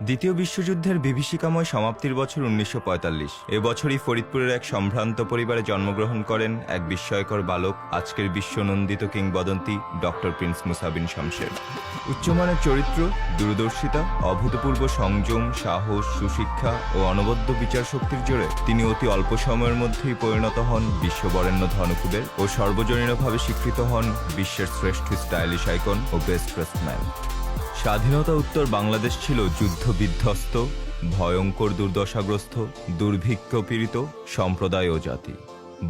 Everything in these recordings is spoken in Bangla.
দ্বিতীয় বিশ্বযুদ্ধের বিভীষিকাময় সমাপ্তির বছর 1945। এবছরই ফরিদপুরের এক সম্ভ্রান্ত পরিবারে জন্মগ্রহণ করেন এক বিস্ময়কর বালক, আজকের বিশ্বনন্দিত কিংবদন্তি ডক্টর প্রিন্স মুসা বিন শমশের। উচ্চমানের চরিত্র, দূরদর্শিতা, অভূতপূর্ব সংযম, সাহস, সুশিক্ষা ও অনবদ্য বিচার শক্তির জোরে তিনি অতি অল্প সময়ের মধ্যেই পরিণত হন বিশ্ববরেণ্য ধনকুবের ও সর্বজনীনভাবে স্বীকৃত হন বিশ্বের শ্রেষ্ঠ স্টাইলিশ আইকন ও বেস্ট ড্রেসড ম্যান। স্বাধীনতা উত্তর বাংলাদেশ ছিল যুদ্ধ বিধ্বস্ত, ভয়ঙ্কর দুর্দশাগ্রস্ত, দুর্ভিক্ষপীড়িত সম্প্রদায় ও জাতি।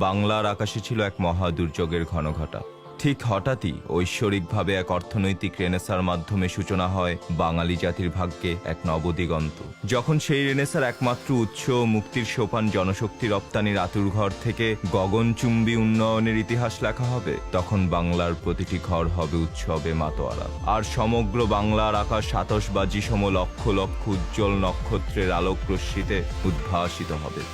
বাংলার আকাশে ছিল এক মহা দুর্যোগের ঘনঘটা। ঠিক হঠাৎই ঐশ্বরিকভাবে এক অর্থনৈতিক রেনেসার মাধ্যমে সূচনা হয় বাঙালি জাতির ভাগ্যে এক নবদিগন্ত। যখন সেই রেনেসার একমাত্র উৎস ও মুক্তির সোপান জনশক্তি রপ্তানির আতুরঘর থেকে গগনচুম্বী উন্নয়নের ইতিহাস লেখা হবে, তখন বাংলার প্রতিটি ঘর হবে উৎসবে মাতোয়ারা, আর সমগ্র বাংলার আকাশ আতশবাজি সম লক্ষ লক্ষ উজ্জ্বল নক্ষত্রের আলোক রশ্মিতে উদ্ভাসিত হবে।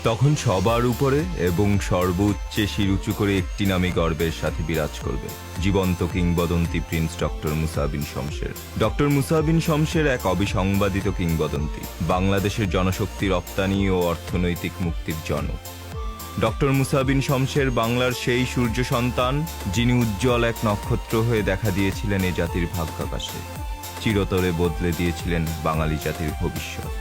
তখন সবার উপরে এবং সর্বোচ্চে শিরুচু করে একটি নামে গর্বের সাথে বিরাজ করবে, জীবন্ত কিংবদন্তি প্রিন্স ডক্টর মুসা বিন শমশের। ডক্টর মুসা বিন শমশের এক অবিসংবাদিত কিংবদন্তি, বাংলাদেশের জনশক্তি রপ্তানি ও অর্থনৈতিক মুক্তির জনক। ডক্টর মুসা বিন শমশের বাংলার সেই সূর্য সন্তান, যিনি উজ্জ্বল এক নক্ষত্র হয়ে দেখা দিয়েছিলেন এ জাতির ভাগ্যাকাশে, চিরতরে বদলে দিয়েছিলেন বাঙালি জাতির ভবিষ্যৎ।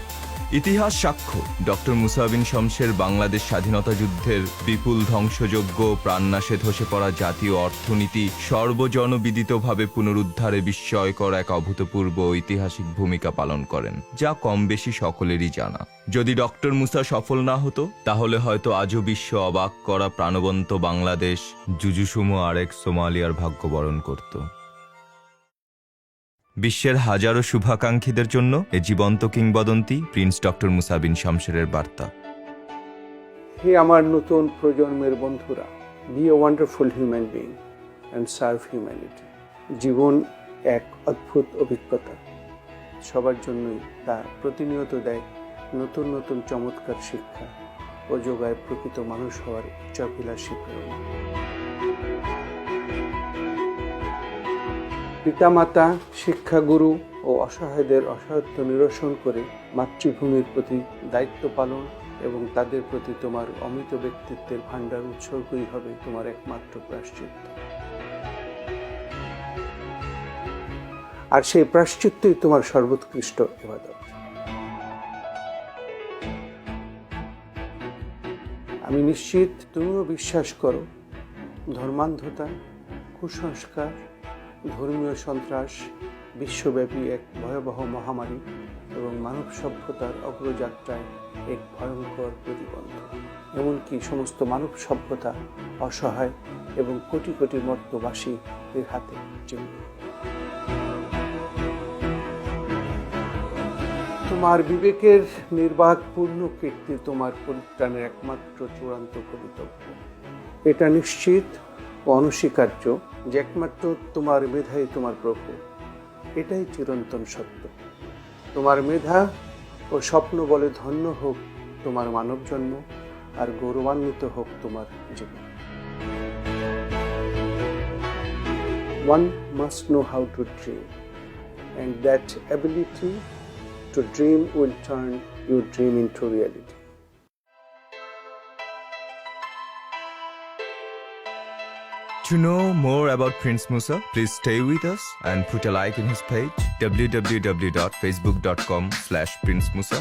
ইতিহাস সাক্ষ্য, ডক্টর মুসা বিন শমশের বাংলাদেশ স্বাধীনতা যুদ্ধের বিপুল ধ্বংসযজ্ঞ, প্রাণনাশে ধসে পড়া জাতীয় অর্থনীতি সর্বজনবিদিতভাবে পুনরুদ্ধারে বিস্ময়কর এক অভূতপূর্ব ঐতিহাসিক ভূমিকা পালন করেন, যা কম বেশি সকলেরই জানা। যদি ডক্টর মুসা সফল না হতো, তাহলে হয়তো আজও বিশ্ব অবাক করা প্রাণবন্ত বাংলাদেশ জুজুসুমো আরেক সোমালিয়ার ভাগ্য বরণ করত। বিশ্বের হাজারো শুভাকাঙ্ক্ষীদের জন্য এ জীবন্ত কিংবদন্তি প্রিন্স ডক্টর মুসা বিন শমশেরের বার্তা। হে আমার নতুন প্রজন্মের বন্ধুরা, be a wonderful human being and serve humanity. জীবন এক অদ্ভুত অভিজ্ঞতা, সবার জন্যই তা প্রতিনিয়ত দেয় নতুন নতুন চমৎকার শিক্ষা ও যোগায় প্রকৃত মানুষ হওয়ার উচ্চাভিলাষী প্রেরণা। পিতামাতা, শিক্ষাগুরু ও অসহায়দের অসহায়ত্ব নিরসন করে মাতৃভূমির প্রতি দায়িত্ব পালন এবং তাদের প্রতি তোমার অমিত ব্যক্তিত্বের ভাণ্ডার উৎসর্গই হবে তোমার একমাত্র প্রায়শ্চিত্ত। আর সেই প্রায়শ্চিত্তই তোমার সর্বোৎকৃষ্ট ইবাদত। আমি নিশ্চিত তুমিও বিশ্বাস করো, ধর্মান্ধতা, কুসংস্কার, ধর্মীয় সন্ত্রাস বিশ্বব্যাপী এক ভয়াবহ মহামারী এবং মানব সভ্যতার অগ্রযাত্রায় এক ভয়ঙ্কর প্রতিবন্ধক। এমনকি সমস্ত মানব সভ্যতা অসহায় এবং কোটি কোটি মর্ত্যবাসীদের হাতে চিহ্নিত। তোমার বিবেকের নির্বাকপূর্ণ কীর্তি তোমার পরিত্রাণের একমাত্র চূড়ান্ত কর্তব্য। এটা নিশ্চিত ও অনস্বীকার্য যে একমাত্র তোমার মেধাই তোমার প্রভু। এটাই চিরন্তন সত্য। তোমার মেধা ও স্বপ্ন বলে ধন্য হোক তোমার মানব জন্ম, আর গৌরবান্বিত হোক তোমার জীবন। One must know how to dream, and that ability to dream will turn your dream into reality. To know more about Prince Musa, please stay with us and put a like in his page www.facebook.com/princemusa/